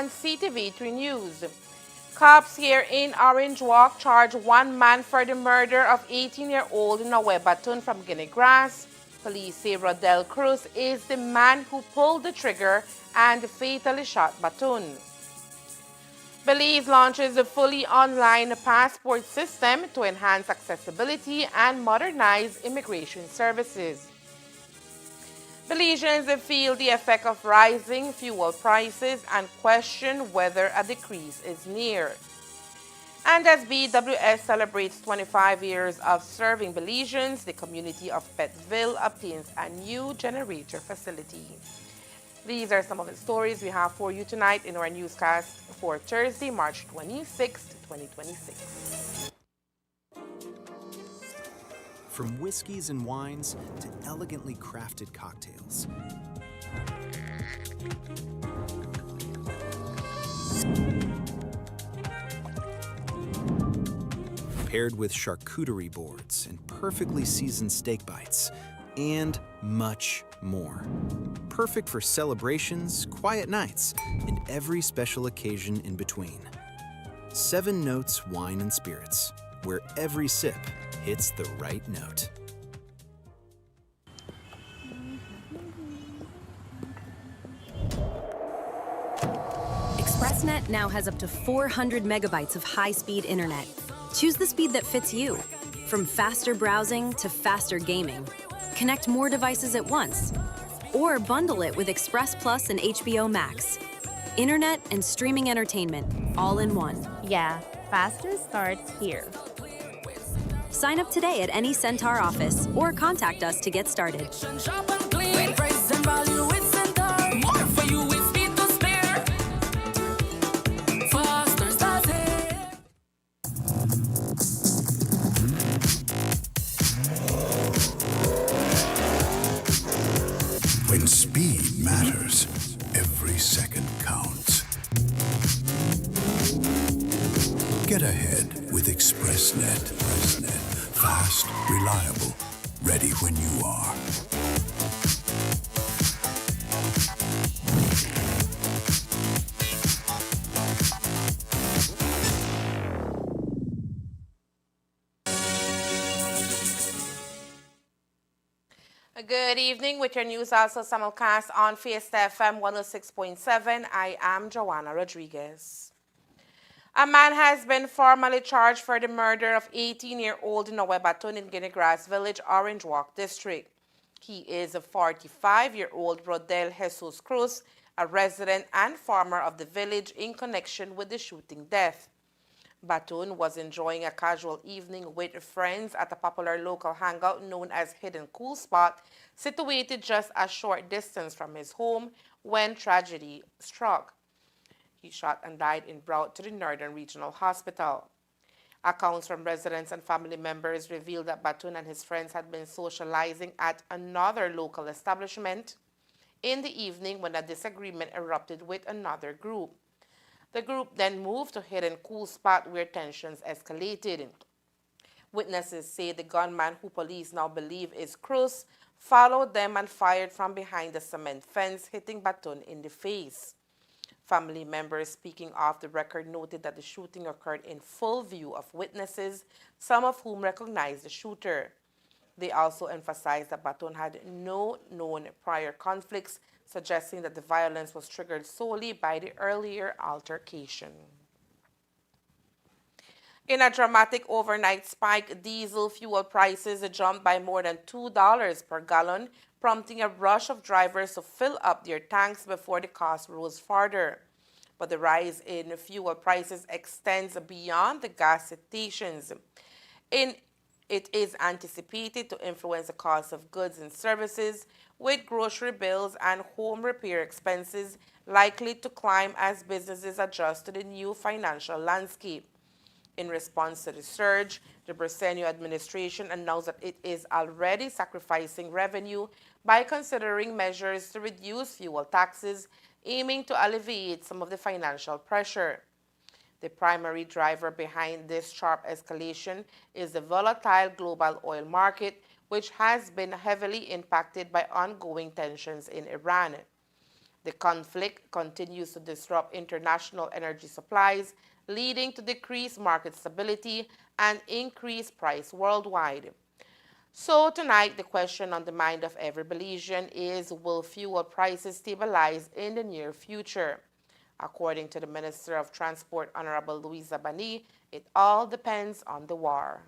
on Ctv3 News. Cops here in Orange Walk charge one man for the murder of 18-year-old Noe Batun from Guinea Grass. Police say Rodel Cruz is the man who pulled the trigger and fatally shot Batun. Belize launches a fully online passport system to enhance accessibility and modernize immigration services. Belizeans feel the effect of rising fuel prices and question whether a decrease is near. And as BWS celebrates 25 years of serving Belizeans, the community of Pettville obtains a new generator facility. These are some of the stories we have for you tonight in our newscast for Thursday, March 26, 2026. From whiskeys and wines to elegantly crafted cocktails. Paired with charcuterie boards and perfectly seasoned steak bites, and much more. Perfect for celebrations, quiet nights, and every special occasion in between. 7 Notes Wine and Spirits, where every sip hits the right note. ExpressNet now has up to 400 megabytes of high-speed internet. Choose the speed that fits you. From faster browsing to faster gaming. Connect more devices at once. Or bundle it with Express Plus and HBO Max. Internet and streaming entertainment, all in one. Yeah, faster starts here. Sign up today at any Centaur office or contact us to get started. When speed matters, every second counts. Get ahead with ExpressNet. Fast, reliable, ready when you are. Good evening. With your news also simulcast on Fiesta FM 106.7, I am Joanna Rodriguez. A man has been formally charged for the murder of 18-year-old Noe Batun in Guinea Grass Village, Orange Walk District. He is a 45-year-old Rodel Jesus Cruz, a resident and farmer of the village in connection with the shooting death. Batun was enjoying a casual evening with friends at a popular local hangout known as Hidden Cool Spot, situated just a short distance from his home when tragedy struck. He shot and died en route to the Northern Regional Hospital. Accounts from residents and family members revealed that Batun and his friends had been socializing at another local establishment in the evening when a disagreement erupted with another group. The group then moved to Hidden Cool Spot where tensions escalated. Witnesses say the gunman, who police now believe is Cruz, followed them and fired from behind the cement fence, hitting Batun in the face. Family members speaking off the record noted that the shooting occurred in full view of witnesses, some of whom recognized the shooter. They also emphasized that Batun had no known prior conflicts, suggesting that the violence was triggered solely by the earlier altercation. In a dramatic overnight spike, diesel fuel prices jumped by more than $2 per gallon, prompting a rush of drivers to fill up their tanks before the cost rose further. But the rise in fuel prices extends beyond the gas stations. It is anticipated to influence the cost of goods and services, with grocery bills and home repair expenses likely to climb as businesses adjust to the new financial landscape. In response to the surge, the Briceño administration announced that it is already sacrificing revenue by considering measures to reduce fuel taxes, aiming to alleviate some of the financial pressure. The primary driver behind this sharp escalation is the volatile global oil market, which has been heavily impacted by ongoing tensions in Iran. The conflict continues to disrupt international energy supplies, leading to decreased market stability and increased price worldwide. So tonight, the question on the mind of every Belizean is, will fuel prices stabilize in the near future? According to the Minister of Transport, Honorable Louisa Bani, it all depends on the war.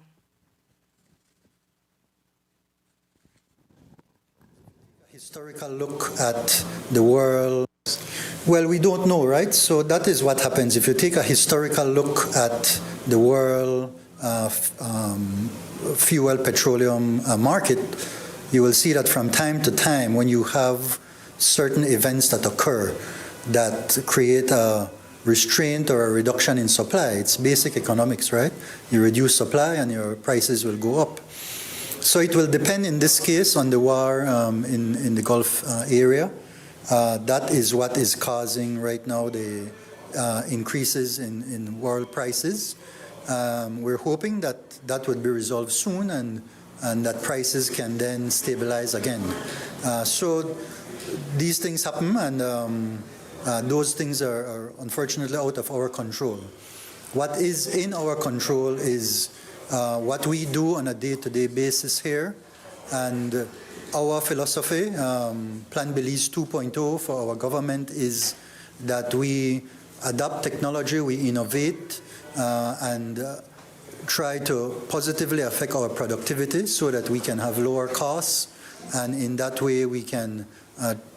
Historical look at the world. Well, we don't know, right? So that is what happens. If you take a historical look at the world fuel petroleum market, you will see that from time to time, when you have certain events that occur that create a restraint or a reduction in supply, it's basic economics, right? You reduce supply and your prices will go up. So it will depend in this case on the war in the Gulf area. That is what is causing right now the increases in world prices. We're hoping that that would be resolved soon and that prices can then stabilize again. So these things happen, and those things are unfortunately out of our control. What is in our control is what we do on a day-to-day basis here, and our philosophy, Plan Belize 2.0 for our government, is that we adopt technology, we innovate, and try to positively affect our productivity so that we can have lower costs, and in that way we can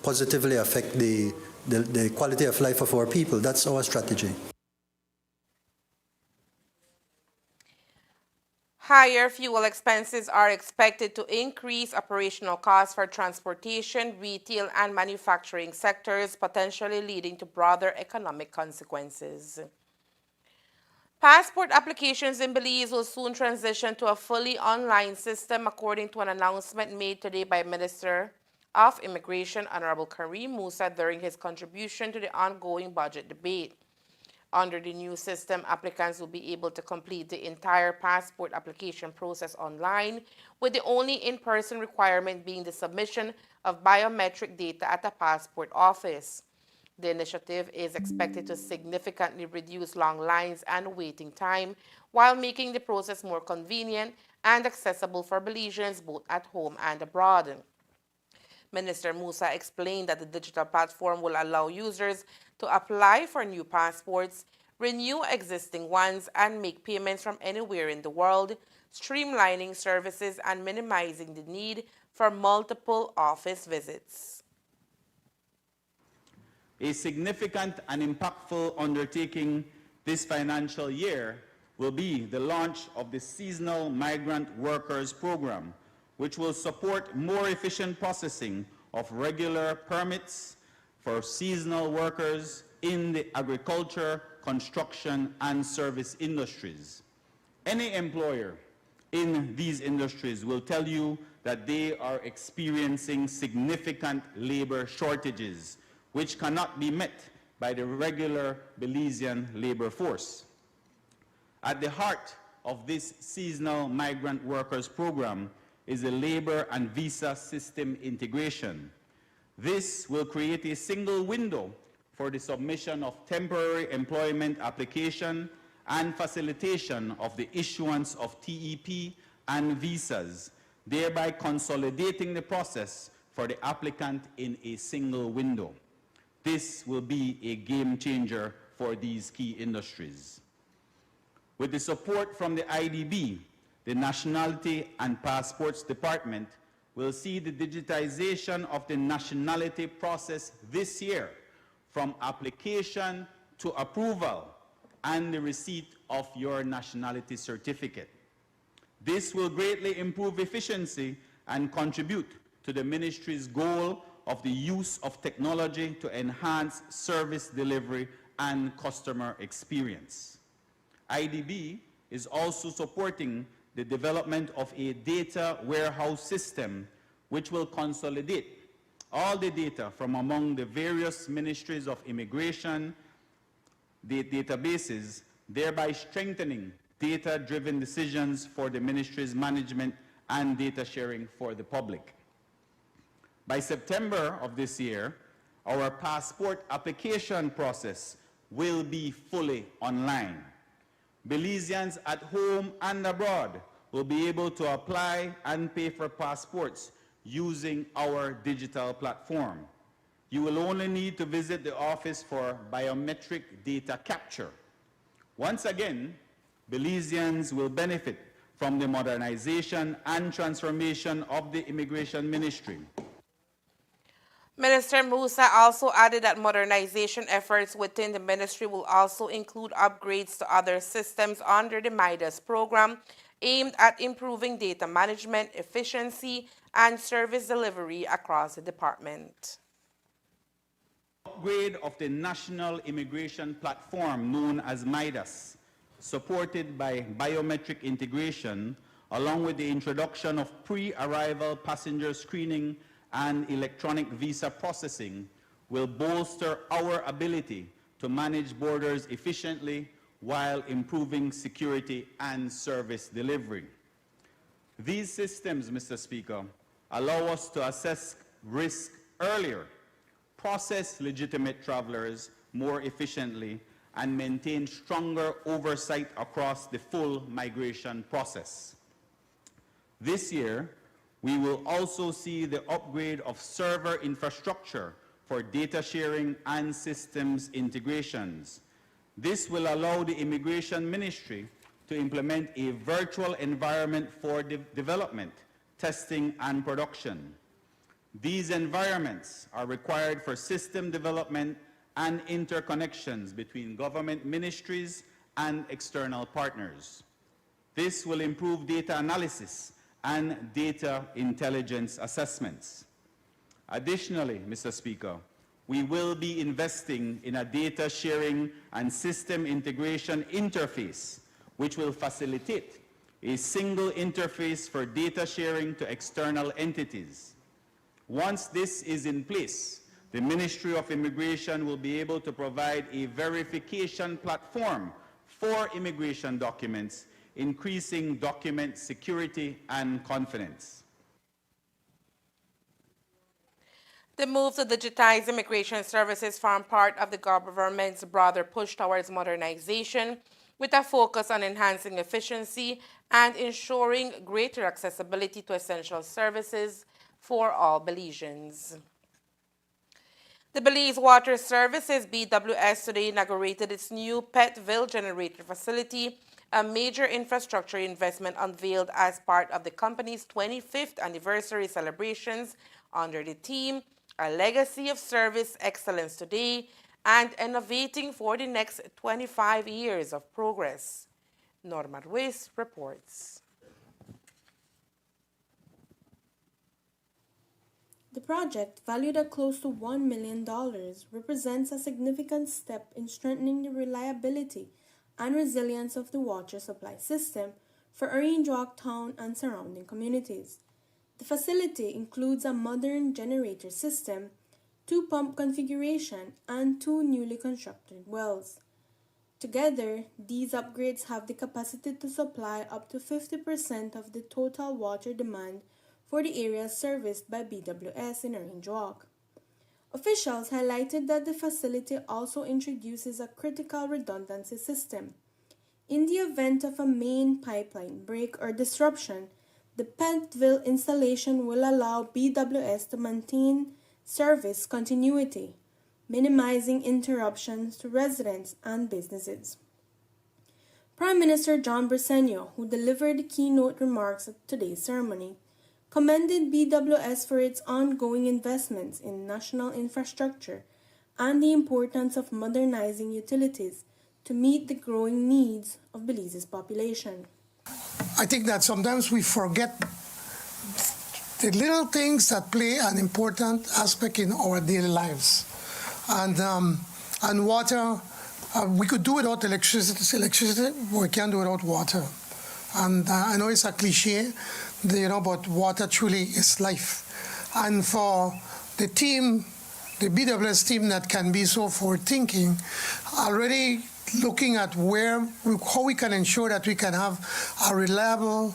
positively affect the quality of life of our people. That's our strategy. Higher fuel expenses are expected to increase operational costs for transportation, retail, and manufacturing sectors, potentially leading to broader economic consequences. Passport applications in Belize will soon transition to a fully online system, according to an announcement made today by Minister of Immigration, Honorable Kareem Musa, during his contribution to the ongoing budget debate. Under the new system, applicants will be able to complete the entire passport application process online, with the only in-person requirement being the submission of biometric data at a passport office. The initiative is expected to significantly reduce long lines and waiting time, while making the process more convenient and accessible for Belizeans both at home and abroad. Minister Musa explained that the digital platform will allow users to apply for new passports, renew existing ones, and make payments from anywhere in the world, streamlining services and minimizing the need for multiple office visits. A significant and impactful undertaking this financial year will be the launch of the Seasonal Migrant Workers Program, which will support more efficient processing of regular permits for seasonal workers in the agriculture, construction, and service industries. Any employer in these industries will tell you that they are experiencing significant labor shortages, which cannot be met by the regular Belizean labor force. At the heart of this Seasonal Migrant Workers Program is the labor and visa system integration. This will create a single window for the submission of temporary employment application and facilitation of the issuance of TEP and visas, thereby consolidating the process for the applicant in a single window. This will be a game changer for these key industries. With the support from the IDB, the Nationality and Passports Department will see the digitization of the nationality process this year, from application to approval and the receipt of your nationality certificate. This will greatly improve efficiency and contribute to the ministry's goal of the use of technology to enhance service delivery and customer experience. IDB is also supporting the development of a data warehouse system which will consolidate all the data from among the various ministries of immigration databases, thereby strengthening data-driven decisions for the ministry's management and data sharing for the public. By September of this year, our passport application process will be fully online. Belizeans at home and abroad will be able to apply and pay for passports using our digital platform. You will only need to visit the office for biometric data capture. Once again, Belizeans will benefit from the modernization and transformation of the Immigration Ministry. Minister Musa also added that modernization efforts within the ministry will also include upgrades to other systems under the MIDAS program aimed at improving data management, efficiency, and service delivery across the department. Upgrade of the National Immigration Platform known as MIDAS, supported by biometric integration, along with the introduction of pre-arrival passenger screening and electronic visa processing, will bolster our ability to manage borders efficiently while improving security and service delivery. These systems, Mr. Speaker, allow us to assess risk earlier, process legitimate travelers more efficiently, and maintain stronger oversight across the full migration process. This year, we will also see the upgrade of server infrastructure for data sharing and systems integrations. This will allow the Immigration Ministry to implement a virtual environment for development, testing, and production. These environments are required for system development and interconnections between government ministries and external partners. This will improve data analysis and data intelligence assessments. Additionally, Mr. Speaker, we will be investing in a data sharing and system integration interface, which will facilitate a single interface for data sharing to external entities. Once this is in place, the Ministry of Immigration will be able to provide a verification platform for immigration documents, increasing document security and confidence. The move to digitize immigration services form part of the government's broader push towards modernization, with a focus on enhancing efficiency and ensuring greater accessibility to essential services for all Belizeans. The Belize Water Services, BWS, today inaugurated its new Petville generator facility, a major infrastructure investment unveiled as part of the company's 25th anniversary celebrations under the theme, A Legacy of Service Excellence Today and Innovating for the Next 25 Years of Progress. Norma Ruiz reports. The project, valued at close to $1 million, represents a significant step in strengthening the reliability and resilience of the water supply system for Orange Walk Town and surrounding communities. The facility includes a modern generator system, 2 pump configuration, and 2 newly constructed wells. Together, these upgrades have the capacity to supply up to 50% of the total water demand for the areas serviced by BWS in Orange Walk. Officials highlighted that the facility also introduces a critical redundancy system. In the event of a main pipeline break or disruption, the Petville installation will allow BWS to maintain service continuity, minimizing interruptions to residents and businesses. Prime Minister John Briceño, who delivered the keynote remarks at today's ceremony, commended BWS for its ongoing investments in national infrastructure and the importance of modernizing utilities to meet the growing needs of Belize's population. I think that sometimes we forget the little things that play an important aspect in our daily lives. And water, we could do without electricity, but we can't do without water. And I know it's a cliche, but water truly is life. And for the team, the BWS team that can be so forward-thinking, already looking at how we can ensure that we can have a reliable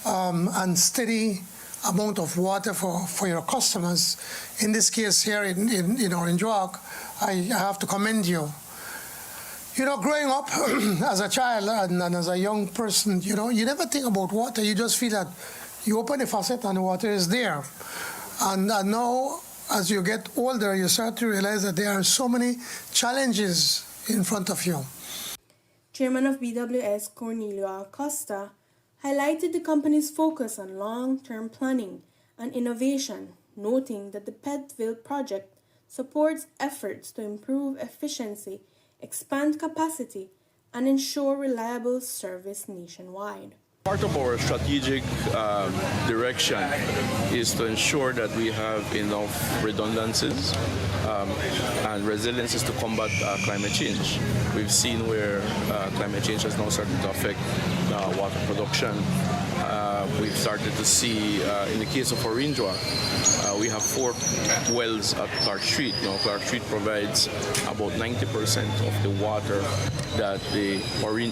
and steady amount of water for your customers. In this case here in Orange Walk, I have to commend you. You know, growing up as a child and as a young person, you know, you never think about water. You just feel that you open a faucet and the water is there. And now, as you get older, you start to realize that there are so many challenges in front of you. Chairman of BWS, Cornelio Acosta, highlighted the company's focus on long-term planning and innovation, noting that the Pettville project supports efforts to improve efficiency, expand capacity, and ensure reliable service nationwide. Part of our strategic direction is to ensure that we have enough redundancies and resiliencies to combat climate change. We've seen where climate change has now started to affect water production. We've started to see, in the case of Orange Walk, we have 4 wells at Clark Street. Now, Clark Street provides about 90% of the water that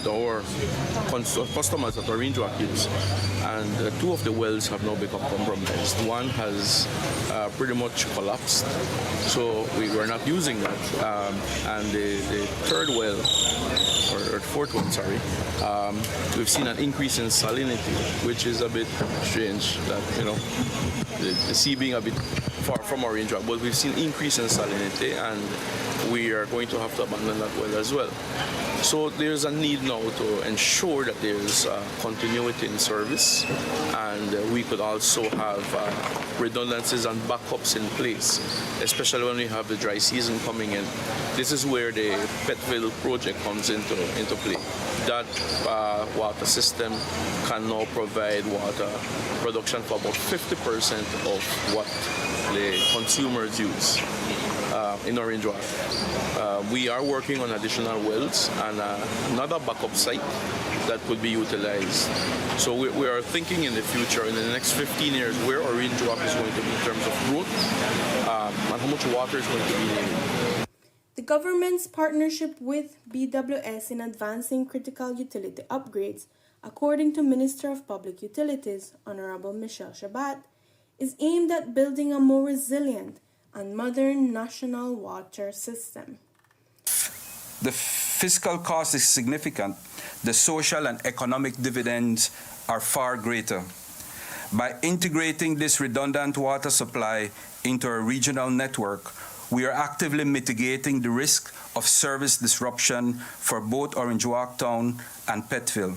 our customers at Orange Walk use. And 2 of the wells have now become compromised. One has pretty much collapsed, so we were not using that. And the 3rd well, or 4th one, sorry, we've seen an increase in salinity, which is a bit strange that, you know, the sea being a bit far from Orange Walk, but we've seen increase in salinity and we are going to have to abandon that well as well. So there's a need now to ensure that there's continuity in service, and we could also have redundancies and backups in place, especially when we have the dry season coming in. This is where the Pettville project comes into play. That water system can now provide water production for about 50% of what the consumers use in Orange Walk. We are working on additional wells and another backup site that could be utilized. So we are thinking in the future, in the next 15 years, where Orange Walk is going to be in terms of growth and how much water is going to be needed. The government's partnership with BWS in advancing critical utility upgrades, according to Minister of Public Utilities, Honorable Michelle Shabat, is aimed at building a more resilient and modern national water system. The fiscal cost is significant. The social and economic dividends are far greater. By integrating this redundant water supply into a regional network, we are actively mitigating the risk of service disruption for both Orange Walk Town and Pettville.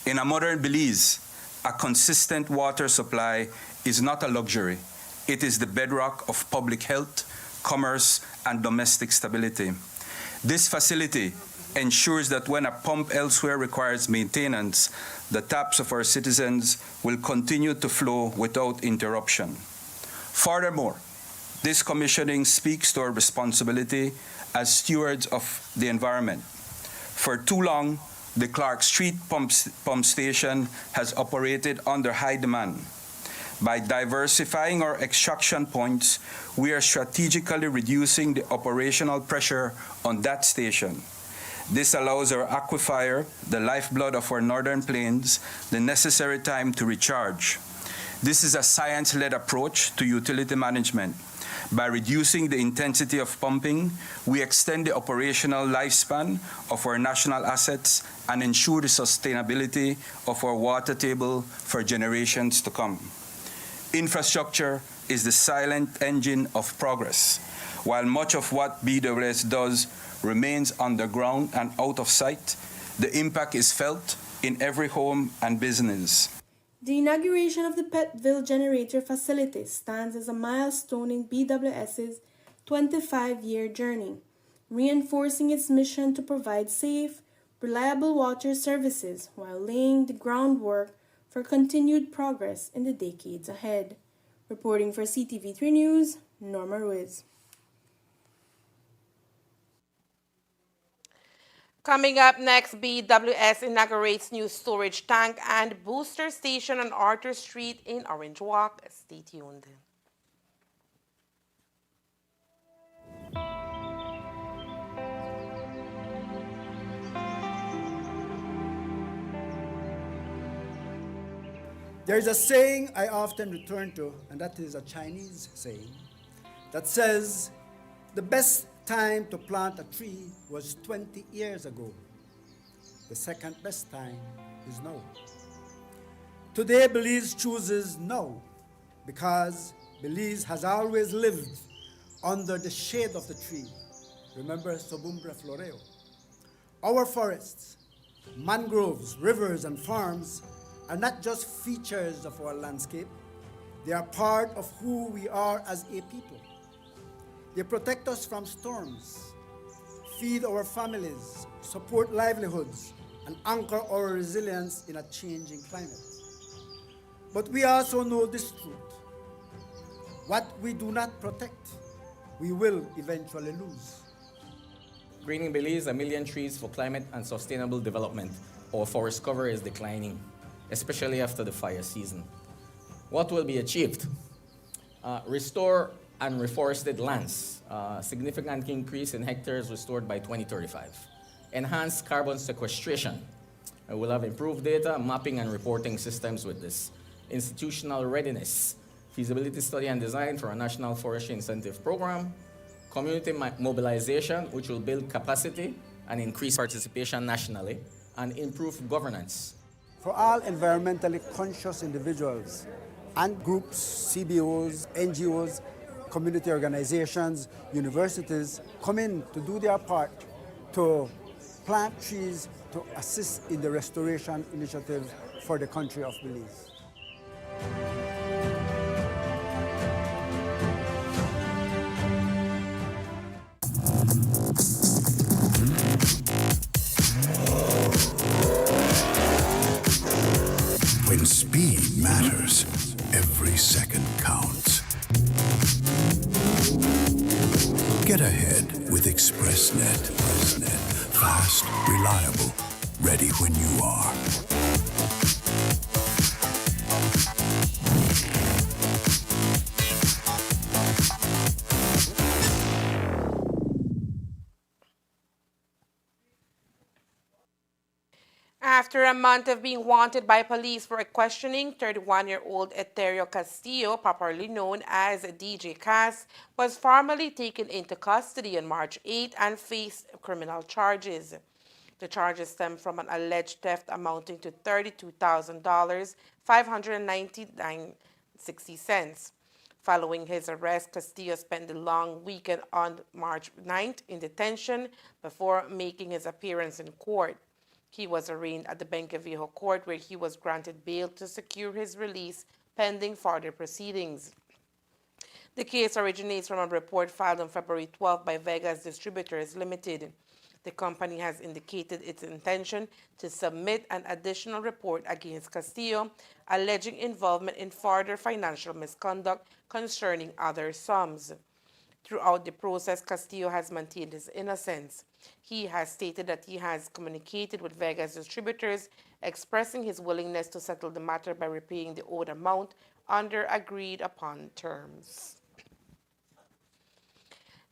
In a modern Belize, a consistent water supply is not a luxury. It is the bedrock of public health, commerce, and domestic stability. This facility ensures that when a pump elsewhere requires maintenance, the taps of our citizens will continue to flow without interruption. Furthermore, this commissioning speaks to our responsibility as stewards of the environment. For too long, the Clark Street pump station has operated under high demand. By diversifying our extraction points, we are strategically reducing the operational pressure on that station. This allows our aquifer, the lifeblood of our northern plains, the necessary time to recharge. This is a science-led approach to utility management. By reducing the intensity of pumping, we extend the operational lifespan of our national assets and ensure the sustainability of our water table for generations to come. Infrastructure is the silent engine of progress. While much of what BWS does remains underground and out of sight, the impact is felt in every home and business. The inauguration of the Pettville generator facility stands as a milestone in BWS's 25-year journey, reinforcing its mission to provide safe, reliable water services while laying the groundwork for continued progress in the decades ahead. Reporting for Ctv3 News, Norma Ruiz. Coming up next, BWS inaugurates new storage tank and booster station on Arthur Street in Orange Walk. Stay tuned. There's a saying I often return to, and that is a Chinese saying, that says, the best time to plant a tree was 20 years ago. The second best time is now. Today, Belize chooses now because Belize has always lived under the shade of the tree. Remember Sobumbre floreo. Our forests, mangroves, rivers, and farms are not just features of our landscape, they are part of who we are as a people. They protect us from storms, feed our families, support livelihoods, and anchor our resilience in a changing climate. But we also know this truth. What we do not protect, we will eventually lose. Greening Belize, 1 million trees for climate and sustainable development. Our forest cover is declining, especially after the fire season. What will be achieved? Restore and reforested lands, significant increase in hectares restored by 2035. Enhance carbon sequestration. We'll have improved data, mapping, and reporting systems with this. Institutional readiness, feasibility study and design for a national forestry incentive program. Community mobilization, which will build capacity and increase participation nationally, and improve governance. For all environmentally conscious individuals and groups, CBOs, NGOs, community organizations, universities, come in to do their part to plant trees to assist in the restoration initiative for the country of Belize. When speed matters, every second counts. Get ahead with ExpressNet. Fast, reliable, ready when you are. After a month of being wanted by police for questioning, 31-year-old Eterio Castillo, popularly known as DJ Cass, was formally taken into custody on March 8 and faced criminal charges. The charges stem from an alleged theft amounting to $32,000, $599.60. Following his arrest, Castillo spent the long weekend on March 9th in detention before making his appearance in court. He was arraigned at the Benqueviejo court where he was granted bail to secure his release pending further proceedings. The case originates from a report filed on February 12 by Vegas Distributors Limited. The company has indicated its intention to submit an additional report against Castillo, alleging involvement in further financial misconduct concerning other sums. Throughout the process, Castillo has maintained his innocence. He has stated that he has communicated with Vegas distributors, expressing his willingness to settle the matter by repaying the owed amount under agreed upon terms.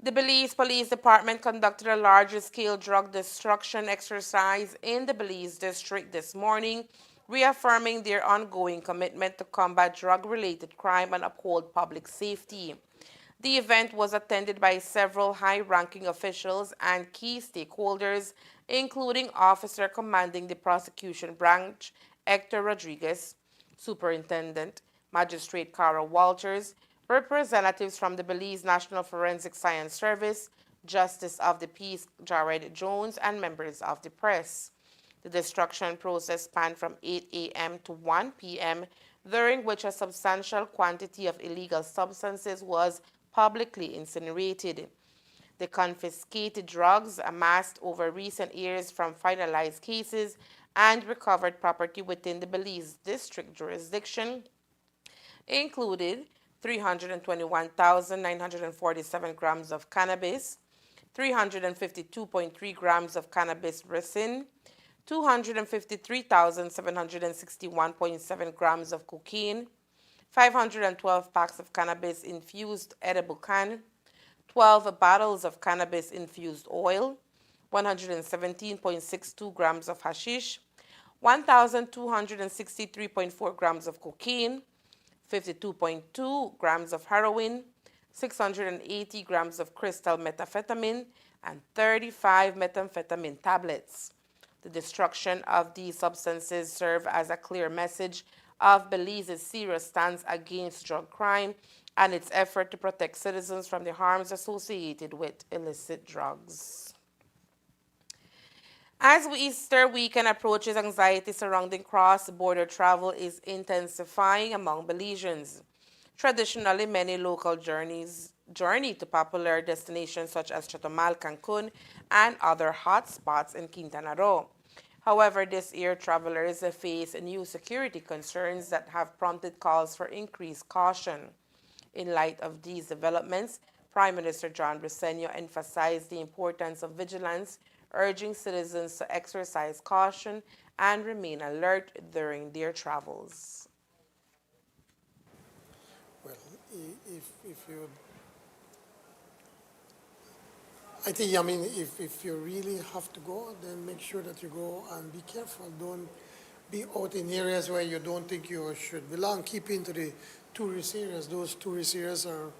The Belize Police Department conducted a large-scale drug destruction exercise in the Belize district this morning, reaffirming their ongoing commitment to combat drug-related crime and uphold public safety. The event was attended by several high-ranking officials and key stakeholders, including Officer Commanding the Prosecution Branch, Hector Rodriguez, Superintendent, Magistrate Cara Walters, representatives from the Belize National Forensic Science Service, Justice of the Peace Jared Jones, and members of the press. The destruction process spanned from 8 a.m. to 1 p.m., during which a substantial quantity of illegal substances was publicly incinerated. The confiscated drugs amassed over recent years from finalized cases and recovered property within the Belize district jurisdiction included 321,947 grams of cannabis, 352.3 grams of cannabis resin, 253,761.7 grams of cocaine, 512 packs of cannabis-infused edible can, 12 bottles of cannabis-infused oil, 117.62 grams of hashish, 1,263.4 grams of cocaine, 52.2 grams of heroin, 680 grams of crystal methamphetamine, and 35 methamphetamine tablets. The destruction of these substances serve as a clear message of Belize's serious stance against drug crime and its effort to protect citizens from the harms associated with illicit drugs. As Easter weekend approaches, anxiety surrounding cross-border travel is intensifying among Belizeans. Traditionally, many local journey to popular destinations such as Chetumal, Cancun, and other hot spots in Quintana Roo. However, this year, travelers face new security concerns that have prompted calls for increased caution. In light of these developments, Prime Minister John Briceño emphasized the importance of vigilance, urging citizens to exercise caution and remain alert during their travels. Well, if you, I think, I mean, if you really have to go, then make sure that you go and be careful. Don't be out in areas where you don't think you should belong. Keep into the tourist areas. Those tourist areas are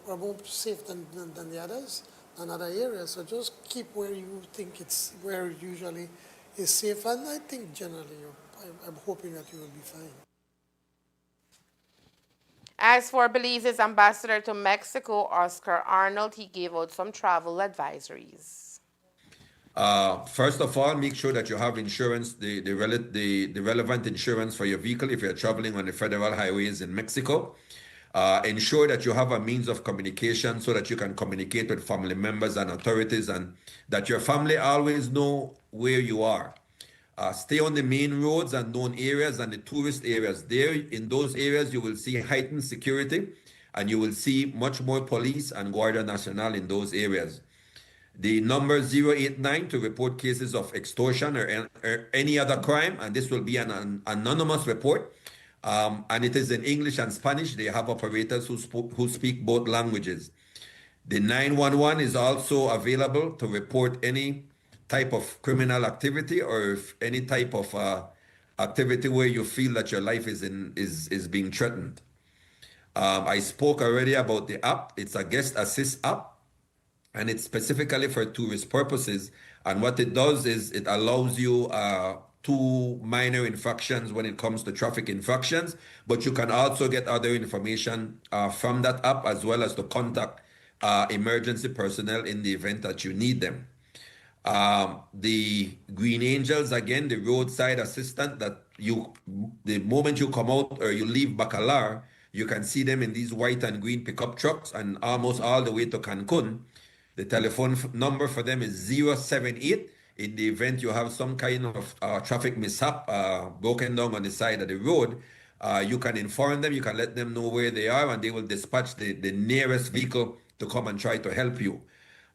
more safe than the others, than other areas. So just keep where you think it's where it usually is safe. And I think generally, I'm hoping that you will be fine. As for Belize's ambassador to Mexico, Oscar Arnold, he gave out some travel advisories. First of all, make sure that you have insurance, the relevant insurance for your vehicle if you're traveling on the federal highways in Mexico. Ensure that you have a means of communication so that you can communicate with family members and authorities, and that your family always know where you are. Stay on the main roads and known areas and the tourist areas. There, in those areas, you will see heightened security, and you will see much more police and Guardia Nacional in those areas. The number 089 to report cases of extortion or any other crime, and this will be an anonymous report. And it is in English and Spanish. They have operators who speak both languages. The 911 is also available to report any type of criminal activity or if any type of activity where you feel that your life is being threatened. I spoke already about the app. It's a guest assist app, and it's specifically for tourist purposes. And what it does is it allows you two minor infractions when it comes to traffic infractions, but you can also get other information from that app, as well as to contact emergency personnel in the event that you need them. The Green Angels, again, the roadside assistant that the moment you come out or you leave Bacalar, you can see them in these white and green pickup trucks and almost all the way to Cancun. The telephone number for them is 078. In the event you have some kind of traffic mishap, broken down on the side of the road, you can inform them, you can let them know where they are, and they will dispatch the nearest vehicle to come and try to help you.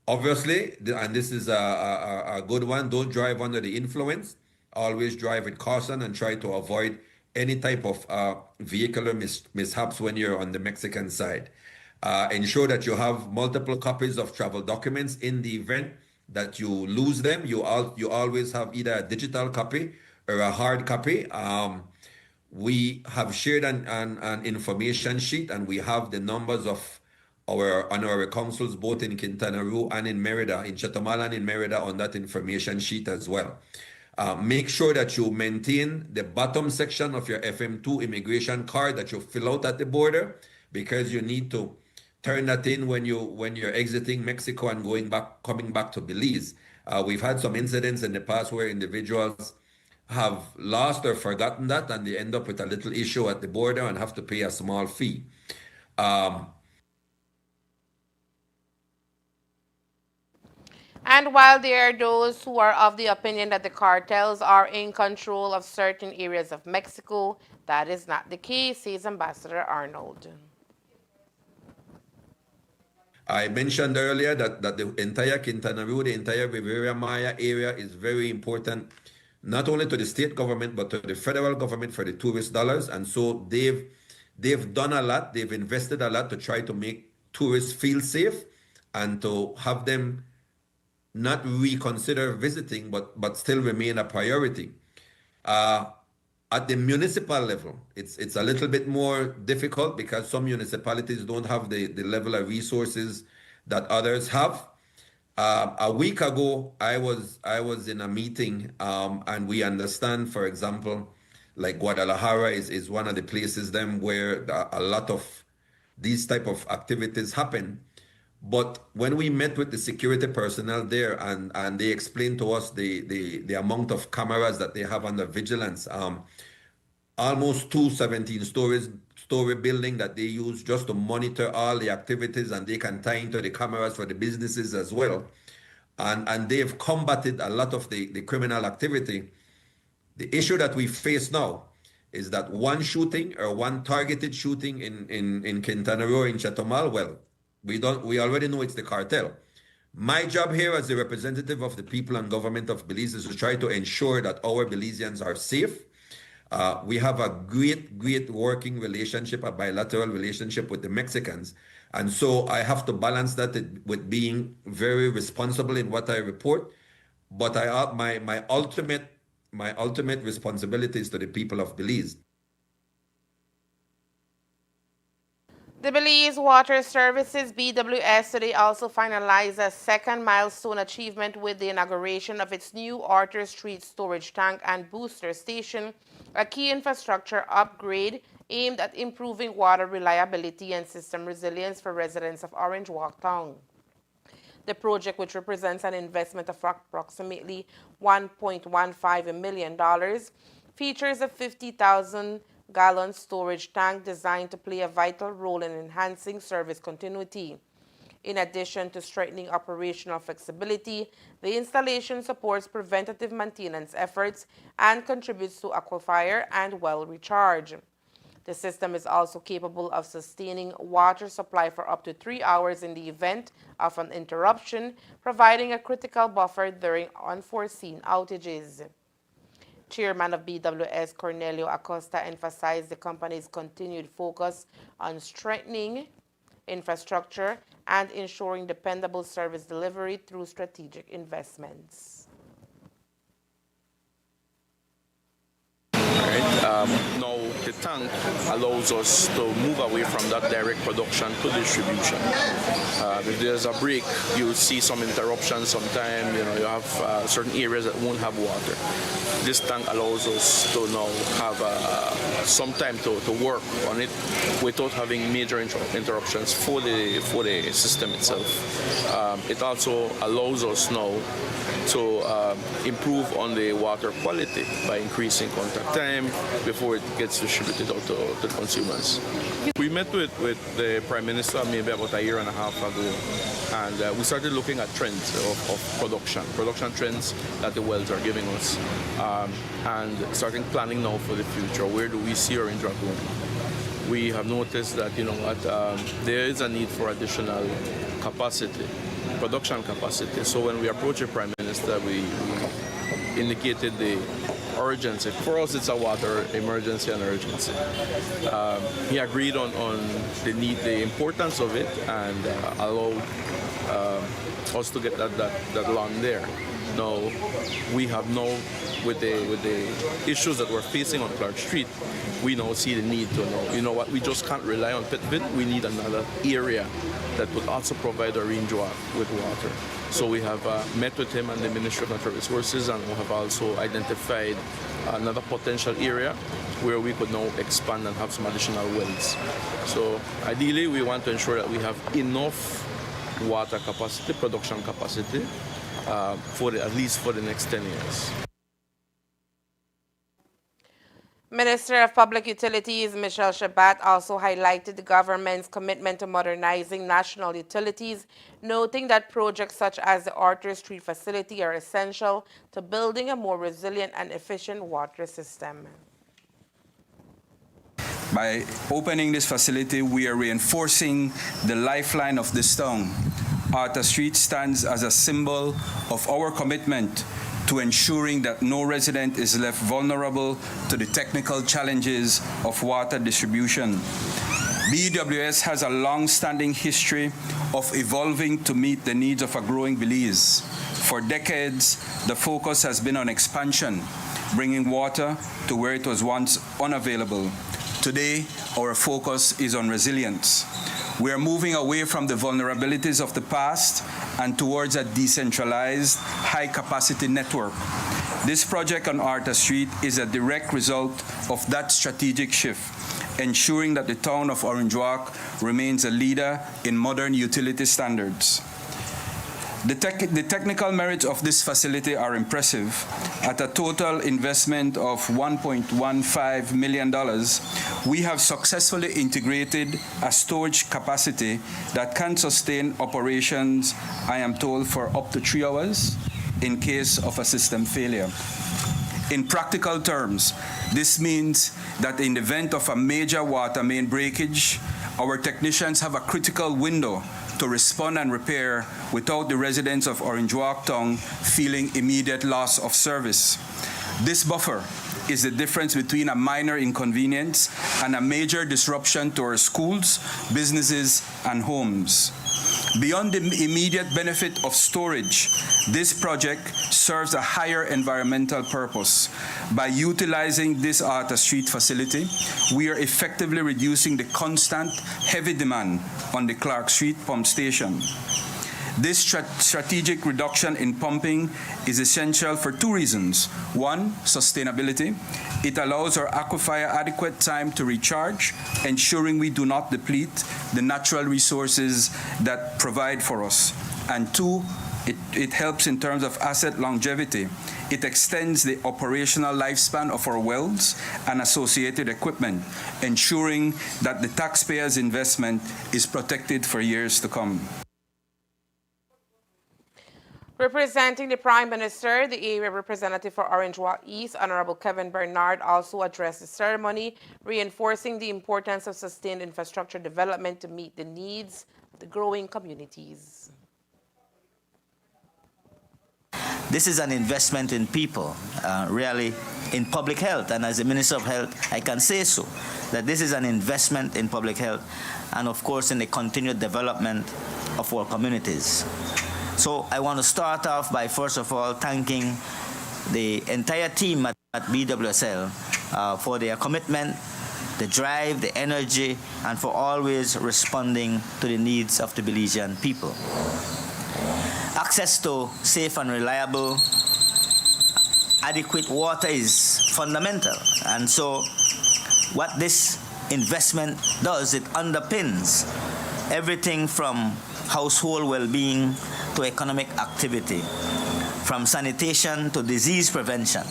Obviously, and this is a good one, don't drive under the influence. Always drive with caution and try to avoid any type of vehicular mishaps when you're on the Mexican side. Ensure that you have multiple copies of travel documents in the event that you lose them. You always have either a digital copy or a hard copy. We have shared an information sheet, and we have the numbers of our consuls both in Quintana Roo and in Merida, in Chetumal and in Merida, on that information sheet as well. Make sure that you maintain the bottom section of your FM2 immigration card that you fill out at the border, because you need to turn that in when you're exiting Mexico and coming back to Belize. We've had some incidents in the past where individuals have lost or forgotten that, and they end up with a little issue at the border and have to pay a small fee. And while there are those who are of the opinion that the cartels are in control of certain areas of Mexico, that is not the case, says Ambassador Arnold. I mentioned earlier that the entire Quintana Roo, the entire Riviera Maya area is very important, not only to the state government, but to the federal government for the tourist dollars. And so they've done a lot, they've invested a lot to try to make tourists feel safe and to have them not reconsider visiting, but still remain a priority. At the municipal level, it's a little bit more difficult because some municipalities don't have the level of resources that others have. A week ago, I was in a meeting, and we understand, for example, like Guadalajara is one of the places them where a lot of these type of activities happen. But when we met with the security personnel there and they explained to us the amount of cameras that they have under vigilance, almost two 17-story building that they use just to monitor all the activities, and they can tie into the cameras for the businesses as well. And they've combated a lot of the criminal activity. The issue that we face now is that one shooting or one targeted shooting in Quintana Roo, in Chetumal, well, we already know it's the cartel. My job here as the representative of the people and government of Belize is to try to ensure that our Belizeans are safe. We have a great working relationship, a bilateral relationship with the Mexicans. And so I have to balance that with being very responsible in what I report. But my ultimate responsibility is to the people of Belize. The Belize Water Services, BWS, today also finalized a second milestone achievement with the inauguration of its new Arthur Street storage tank and booster station, a key infrastructure upgrade aimed at improving water reliability and system resilience for residents of Orange Walk Town. The project, which represents an investment of approximately $1.15 million, features a 50,000-gallon storage tank designed to play a vital role in enhancing service continuity. In addition to strengthening operational flexibility, the installation supports preventative maintenance efforts and contributes to aquifer and well recharge. The system is also capable of sustaining water supply for up to 3 hours in the event of an interruption, providing a critical buffer during unforeseen outages. Chairman of BWS, Cornelio Acosta, emphasized the company's continued focus on strengthening infrastructure and ensuring dependable service delivery through strategic investments. Now the tank allows us to move away from that direct production to distribution. If there's a break, you'll see some interruptions sometime. You have certain areas that won't have water. This tank allows us to now have some time to work on it without having major interruptions for the system itself. It also allows us now to improve on the water quality by increasing contact time before it gets distributed out to the consumers. We met with the Prime Minister maybe about a year and a half ago, and we started looking at trends of production trends that the wells are giving us, and starting planning now for the future. Where do we see Orange Walk going? We have noticed that there is a need for additional capacity, production capacity. So when we approached the Prime Minister, we indicated the urgency. For us, it's a water emergency and urgency. He agreed on the need, the importance of it, and allowed us to get that land there. Now, we have now, with the issues that we're facing on Clark Street, we now see the need to know, you know what, we just can't rely on Pitville. We need another area that would also provide Orange Walk with water. So we have met with him and the Ministry of Natural Resources, and we have also identified another potential area where we could now expand and have some additional wells. So ideally, we want to ensure that we have enough water capacity, production capacity, at least for the next 10 years. Minister of Public Utilities Michelle Shabat also highlighted the government's commitment to modernizing national utilities, noting that projects such as the Arthur Street facility are essential to building a more resilient and efficient water system. By opening this facility, we are reinforcing the lifeline of this town. Arthur Street stands as a symbol of our commitment to ensuring that no resident is left vulnerable to the technical challenges of water distribution. BWS has a long-standing history of evolving to meet the needs of a growing Belize. For decades, the focus has been on expansion, bringing water to where it was once unavailable. Today, our focus is on resilience. We are moving away from the vulnerabilities of the past and towards a decentralized, high-capacity network. This project on Arthur Street is a direct result of that strategic shift, ensuring that the town of Orange Walk remains a leader in modern utility standards. The technical merits of this facility are impressive. At a total investment of $1.15 million, we have successfully integrated a storage capacity that can sustain operations, I am told, for up to 3 hours in case of a system failure. In practical terms, this means that in the event of a major water main breakage, our technicians have a critical window to respond and repair without the residents of Orange Walk Town feeling immediate loss of service. This buffer is the difference between a minor inconvenience and a major disruption to our schools, businesses, and homes. Beyond the immediate benefit of storage, this project serves a higher environmental purpose. By utilizing this Arthur Street facility, we are effectively reducing the constant heavy demand on the Clark Street pump station. This strategic reduction in pumping is essential for 2 reasons. One, sustainability. It allows our aquifer adequate time to recharge, ensuring we do not deplete the natural resources that provide for us. And 2, it helps in terms of asset longevity. It extends the operational lifespan of our wells and associated equipment, ensuring that the taxpayers' investment is protected for years to come. Representing the Prime Minister, the area representative for Orange Walk East, Honorable Kevin Bernard, also addressed the ceremony, reinforcing the importance of sustained infrastructure development to meet the needs of the growing communities. This is an investment in people, really in public health. And as the Minister of Health, I can say so, that this is an investment in public health and, of course, in the continued development of our communities. So I want to start off by, first of all, thanking the entire team at BWSL for their commitment, the drive, the energy, and for always responding to the needs of the Belizean people. Access to safe and reliable, adequate water is fundamental. And so what this investment does, it underpins everything from household well-being to economic activity, from sanitation to disease prevention.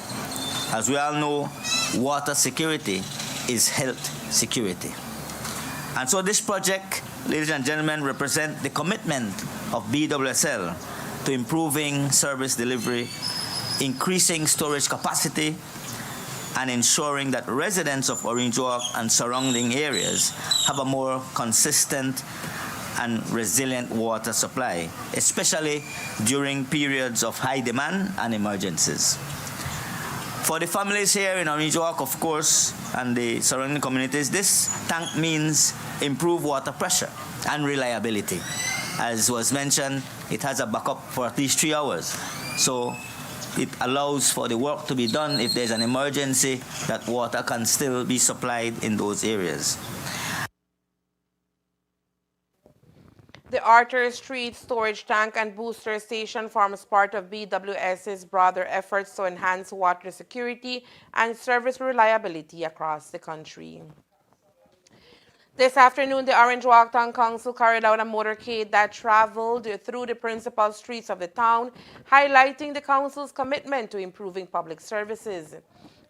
As we all know, water security is health security. And so this project, ladies and gentlemen, represents the commitment of BWSL to improving service delivery, increasing storage capacity, and ensuring that residents of Orange Walk and surrounding areas have a more consistent and resilient water supply, especially during periods of high demand and emergencies. For the families here in Orange Walk, of course, and the surrounding communities, this tank means improved water pressure and reliability. As was mentioned, it has a backup for at least 3 hours. So it allows for the work to be done if there's an emergency, that water can still be supplied in those areas. The Arthur Street storage tank and booster station forms part of BWS's broader efforts to enhance water security and service reliability across the country. This afternoon, the Orange Walk Town Council carried out a motorcade that traveled through the principal streets of the town, highlighting the council's commitment to improving public services.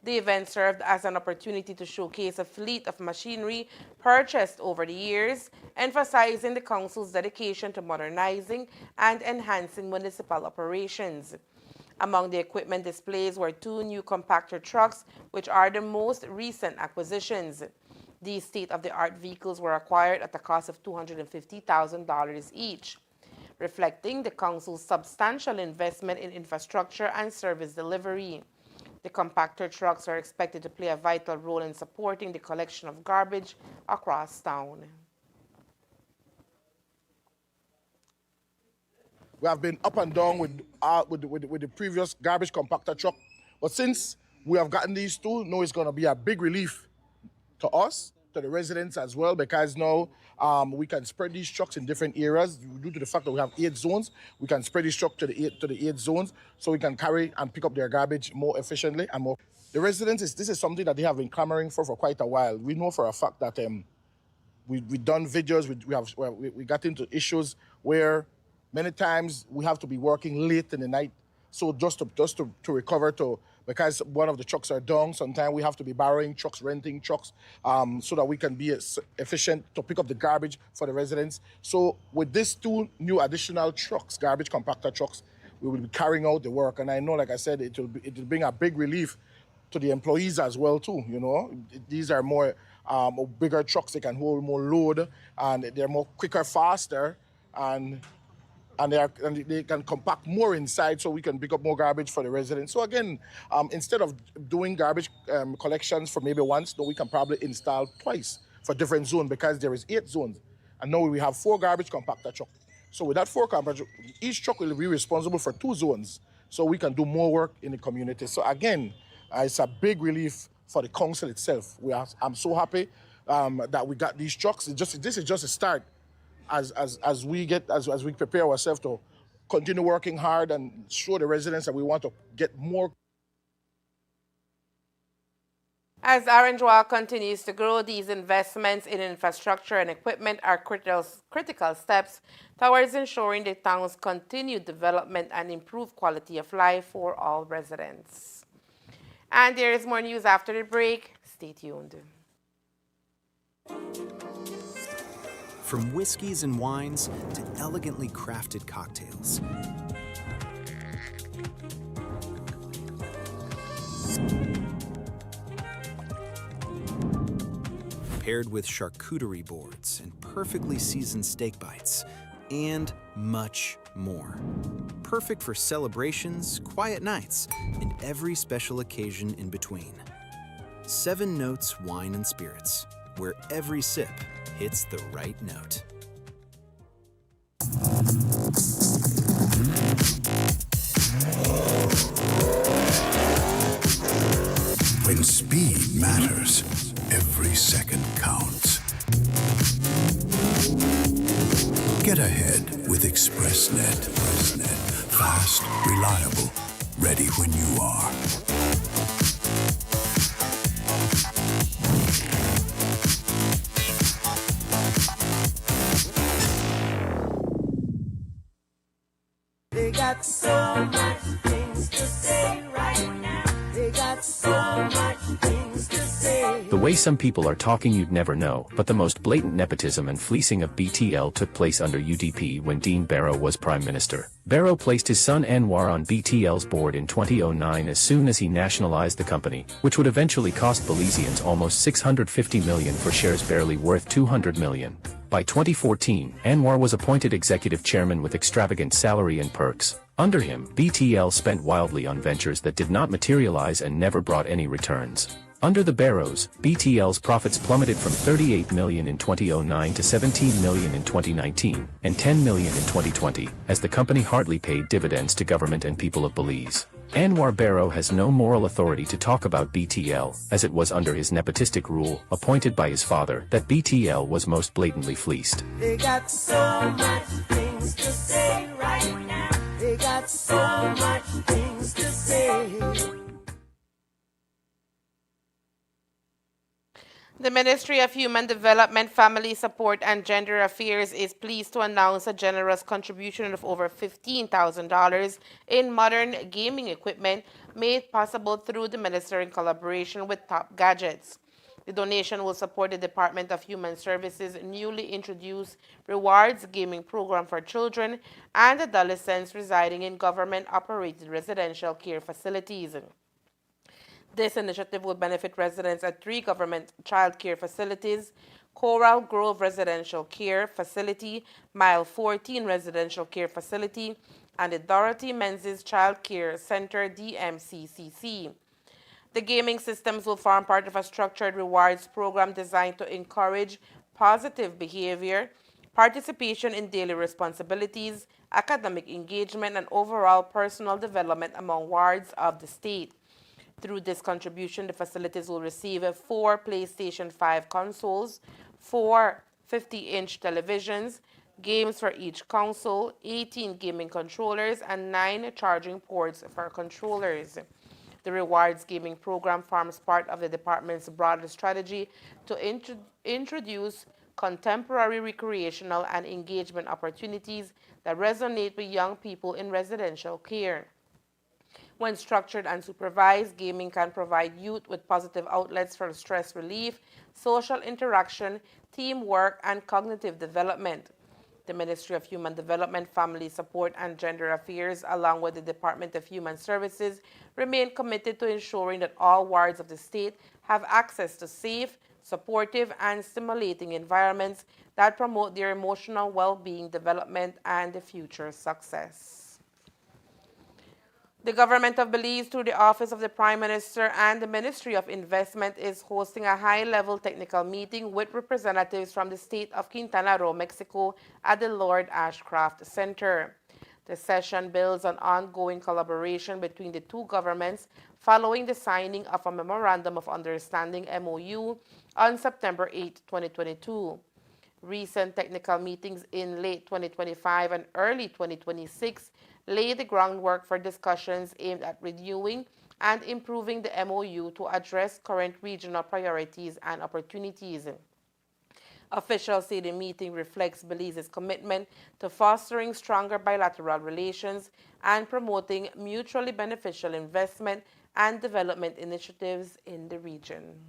The event served as an opportunity to showcase a fleet of machinery purchased over the years, emphasizing the council's dedication to modernizing and enhancing municipal operations. Among the equipment displays were 2 new compactor trucks, which are the most recent acquisitions. These state-of-the-art vehicles were acquired at a cost of $250,000 each, reflecting the council's substantial investment in infrastructure and service delivery. The compactor trucks are expected to play a vital role in supporting the collection of garbage across town. We have been up and down with the previous garbage compactor truck, but since we have gotten these two. No, it's going to be a big relief to us, to the residents as well, because now we can spread these trucks in different areas due to the fact that we have 8 zones. We can spread these trucks to the eight zones, so we can carry and pick up their garbage more efficiently and more. The residents, this is something that they have been clamoring for quite a while. We know for a fact that we've done videos. We got into issues where many times we have to be working late in the night. So just to recover because one of the trucks are down, sometimes we have to be borrowing trucks, renting trucks, so that we can be efficient to pick up the garbage for the residents. So with these 2 new additional trucks, garbage compactor trucks, we will be carrying out the work. And I know, like I said, it will bring a big relief to the employees as well too. These are more bigger trucks. They can hold more load, and they're more quicker, faster, and they can compact more inside, so we can pick up more garbage for the residents. So again, instead of doing garbage collections for maybe once, we can probably install twice for different zones, because there is 8 zones, and now we have 4 garbage compactor trucks. So with that 4 compactor, each truck will be responsible for 2 zones, so we can do more work in the community. So again, it's a big relief for the council itself. I'm so happy that we got these trucks. This is just a start. As we prepare ourselves to continue working hard and show the residents that we want to get more. As Orange Walk continues to grow, these investments in infrastructure and equipment are critical steps towards ensuring the town's continued development and improved quality of life for all residents. And there is more news after the break. Stay tuned. From whiskeys and wines to elegantly crafted cocktails. Paired with charcuterie boards and perfectly seasoned steak bites, and much more. Perfect for celebrations, quiet nights, and every special occasion in between. 7 Notes Wine and Spirits, where every sip hits the right note. When speed matters, every second counts. Get ahead with ExpressNet. Fast, reliable, ready when you are. They got so much things to say right now. They got so much things to say. The way some people are talking you'd never know, but the most blatant nepotism and fleecing of BTL took place under UDP when Dean Barrow was Prime Minister. Barrow placed his son Anwar on BTL's board in 2009 as soon as he nationalized the company, which would eventually cost Belizeans almost $650 million for shares barely worth $200 million. By 2014, Anwar was appointed executive chairman with extravagant salary and perks. Under him, BTL spent wildly on ventures that did not materialize and never brought any returns. Under the Barrows, BTL's profits plummeted from $38 million in 2009 to $17 million in 2019, and $10 million in 2020, as the company hardly paid dividends to government and people of Belize. Anwar Barrow has no moral authority to talk about BTL, as it was under his nepotistic rule, appointed by his father, that BTL was most blatantly fleeced. They got so much things to say right now. They got so much things to say. The Ministry of Human Development, Family Support and Gender Affairs is pleased to announce a generous contribution of over $15,000 in modern gaming equipment made possible through the minister in collaboration with Top Gadgets. The donation will support the Department of Human Services' newly introduced Rewards Gaming Program for children and adolescents residing in government-operated residential care facilities. This initiative will benefit residents at 3 government child care facilities: Coral Grove Residential Care Facility, Mile 14 Residential Care Facility, and the Dorothy Menzies Child Care Center, DMCCC. The gaming systems will form part of a structured rewards program designed to encourage positive behavior, participation in daily responsibilities, academic engagement, and overall personal development among wards of the state. Through this contribution, the facilities will receive 4 PlayStation 5 consoles, 4 50-inch televisions, games for each console, 18 gaming controllers, and 9 charging ports for controllers. The Rewards Gaming Program forms part of the department's broader strategy to introduce contemporary recreational and engagement opportunities that resonate with young people in residential care. When structured and supervised, gaming can provide youth with positive outlets for stress relief, social interaction, teamwork, and cognitive development. The Ministry of Human Development, Family Support, and Gender Affairs, along with the Department of Human Services, remain committed to ensuring that all wards of the state have access to safe, supportive, and stimulating environments that promote their emotional well-being, development, and future success. The government of Belize, through the Office of the Prime Minister and the Ministry of Investment, is hosting a high-level technical meeting with representatives from the state of Quintana Roo, Mexico, at the Lord Ashcraft Center. The session builds on ongoing collaboration between the two governments following the signing of a Memorandum of Understanding MOU on September 8, 2022. Recent technical meetings in late 2025 and early 2026 lay the groundwork for discussions aimed at reviewing and improving the MOU to address current regional priorities and opportunities. Officials say the meeting reflects Belize's commitment to fostering stronger bilateral relations and promoting mutually beneficial investment and development initiatives in the region.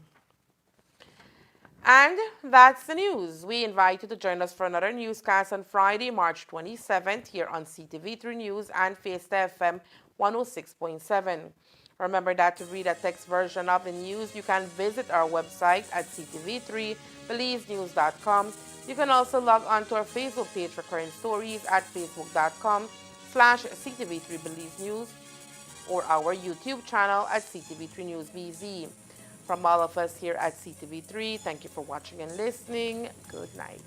And that's the news. We invite you to join us for another newscast on Friday, March 27th here on Ctv3 News and Fiesta FM 106.7. Remember that to read a text version of the news, you can visit our website at ctv3belizenews.com. You can also log on to our Facebook page for current stories at facebook.com/ctv3belizenews or our YouTube channel at Ctv3 News BZ. From all of us here at Ctv3, thank you for watching and listening. Good night.